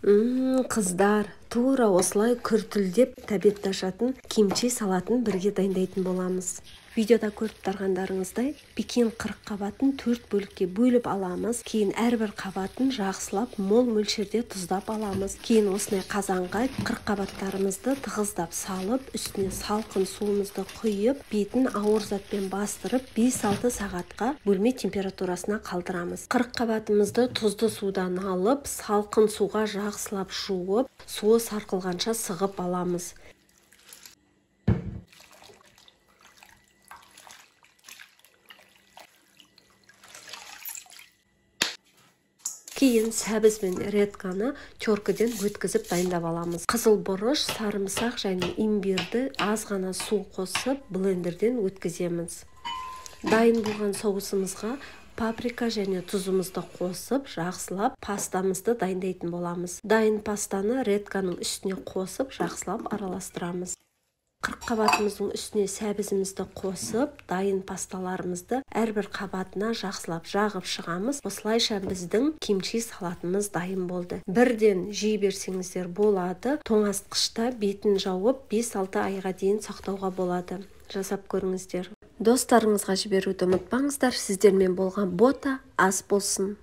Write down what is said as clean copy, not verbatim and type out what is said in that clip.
Қыздар, тура осылай күртілдеп тәбетташатын кимчи салатын бірге дайындайтын боламыз. Видеода көріп тұрғандарыңыздай, пекин 40 қабатын 4 бөлікке бөліп аламыз. Кейін әрбір қабатын жақсылап мол мөлшерде тұздап аламыз. Кейін осындай қазанға 40 қабаттарымызды тығыздап салып, үстіне салқын суымызды құйып, бетін ауыр затпен бастырып 5-6 сағатқа бөлме температурасына қалдырамыз. 40 қабатымызды тұзды судан алып, салқын суға жақсылап жуып, суы сарқылғанша сығып аламыз. Кейін сәбіз бен редканы теркіден өткізіп дайындап аламыз. Қызыл бұрыш, сарымсақ және имбирді аз ғана су қосып блендерден өткіземіз. Дайын болған соусымызға паприка және тұзымызды қосып, жақсылап пастамызды дайындайтын боламыз. Дайын пастаны редканың үстіне қосып, жақсылап араластырамыз. 40 қабатымыздың үстіне сәбізімізді қосып, дайын пасталарымызды әрбір қабатына жақсылап жағып шығамыз. Осылайша біздің кимчи салатымыз дайын болды. Бірден жей берсеңіздер болады. Тоңазытқышта бетін жауып 5-6 айға дейін сақтауға болады. Жасап көріңіздер. Достарыңызға жіберуді ұмытпаңыздар. Сіздермен болған бота ас болсын.